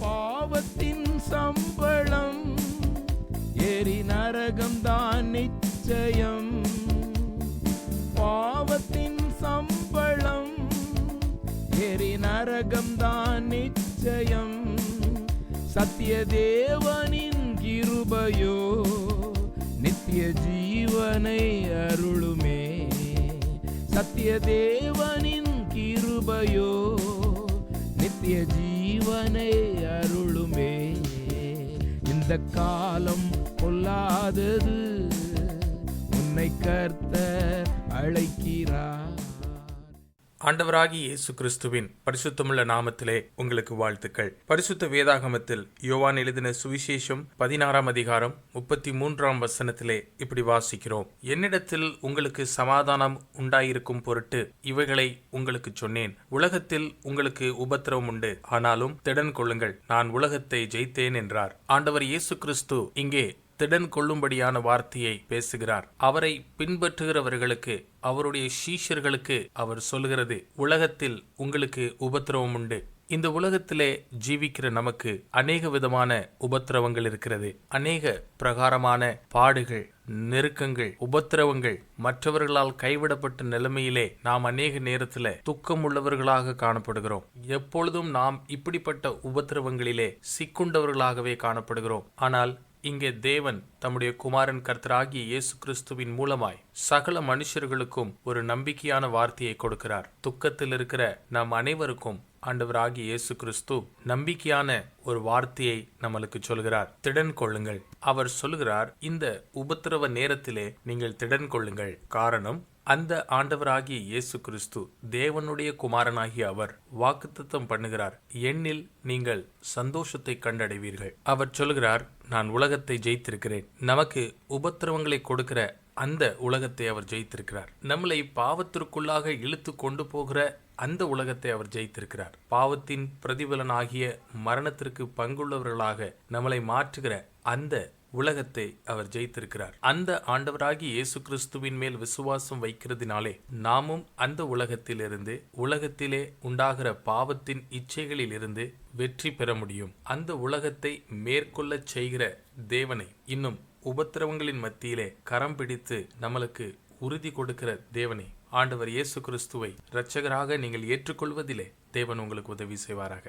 பாவத்தின் சம்பளம் எரி நரகம்தான் நிச்சயம். பாவத்தின் சம்பளம் எரி நரகம்தான் நிச்சயம். சத்திய தேவனின் கிருபையோ நித்திய ஜீவனை அருளுமே. சத்திய தேவனின் கிருபையோ நித்திய ஜீவனை அருளுமே. இந்த காலம் பொல்லாதது, உன்னை கர்த்தர் அழைக்கிறார். ஆண்டவராகிய இயேசு கிறிஸ்துவின் பரிசுத்தமுள்ள நாமத்திலே உங்களுக்கு வாழ்த்துக்கள். பரிசுத்த வேதாகமத்தில் யோவான் எழுதின சுவிசேஷம் 16ஆம் அதிகாரம் 33ஆம் வசனத்திலே இப்படி வாசிக்கிறோம். என்னிடத்தில் உங்களுக்கு சமாதானம் உண்டாயிருக்கும் பொருட்டு இவைகளை உங்களுக்கு சொன்னேன். உலகத்தில் உங்களுக்கு உபத்திரவம் உண்டு, ஆனாலும் திடன் கொள்ளுங்கள், நான் உலகத்தை ஜெயித்தேன் என்றார். ஆண்டவர் இயேசு கிறிஸ்து இங்கே திடன் கொள்ளும்படியான வார்த்தையை பேசுகிறார். அவரை பின்பற்றுகிறவர்களுக்கு, அவருடைய சீஷர்களுக்கு அவர் சொல்கிறது, உலகத்தில் உங்களுக்கு உபத்திரவம் உண்டு. இந்த உலகத்திலே ஜீவிக்கிற நமக்கு அநேக விதமான உபத்திரவங்கள் இருக்கிறது. அநேக பிரகாரமான பாடுகள், நெருக்கங்கள், உபத்திரவங்கள், மற்றவர்களால் கைவிடப்பட்ட நிலைமையிலே நாம் அநேக நேரத்தில் துக்கம் உள்ளவர்களாக காணப்படுகிறோம். எப்பொழுதும் நாம் இப்படிப்பட்ட உபத்திரவங்களிலே சிக்குண்டவர்களாகவே காணப்படுகிறோம். ஆனால் இங்கே தேவன் தம்முடைய குமாரன் கர்த்தராகிய இயேசு கிறிஸ்துவின் மூலமாய் சகல மனுஷர்களுக்கும் ஒரு நம்பிக்கையான வார்த்தையை கொடுக்கிறார். துக்கத்தில் இருக்கிற நம் அனைவருக்கும் ஆண்டவராகிய இயேசு கிறிஸ்து நம்பிக்கையான ஒரு வார்த்தையை நம்மளுக்கு சொல்கிறார். திடன் கொள்ளுங்கள். அவர் சொல்கிறார், இந்த உபத்திரவ நேரத்திலே நீங்கள் திடன் கொள்ளுங்கள். காரணம், அந்த ஆண்டவராகிய இயேசு கிறிஸ்து தேவனுடைய குமாரனாகிய அவர் வாக்குத்தத்தம் பண்ணுகிறார், என்னில் நீங்கள் சந்தோஷத்தை கண்டடைவீர்கள். அவர் சொல்கிறார், நான் உலகத்தை ஜெயித்திருக்கிறேன். நமக்கு உபத்திரவங்களை கொடுக்கிற அந்த உலகத்தை அவர் ஜெயித்திருக்கிறார். நம்மளை பாவத்திற்குள்ளாக இழுத்து கொண்டு போகிற அந்த உலகத்தை அவர் ஜெயித்திருக்கிறார். பாவத்தின் பிரதிபலனாகிய மரணத்திற்கு பங்குள்ளவர்களாக நம்மளை மாற்றுகிற அந்த உலகத்தை அவர் ஜெயித்திருக்கிறார். அந்த ஆண்டவராகிய இயேசு கிறிஸ்துவின் மேல் விசுவாசம் வைக்கிறதுனாலே நாமும் அந்த உலகத்திலிருந்து, உலகத்திலே உண்டாகிற பாவத்தின் இச்சைகளில் இருந்து வெற்றி பெற முடியும். அந்த உலகத்தை மேற்கொள்ள செய்கிற தேவனை, இன்னும் உபத்திரவங்களின் மத்தியிலே கரம் பிடித்து நம்மளுக்கு உறுதி கொடுக்கிற தேவனை, ஆண்டவர் இயேசு கிறிஸ்துவை இரட்சகராக நீங்கள் ஏற்றுக்கொள்வதிலே தேவன் உங்களுக்கு உதவி செய்வாராக.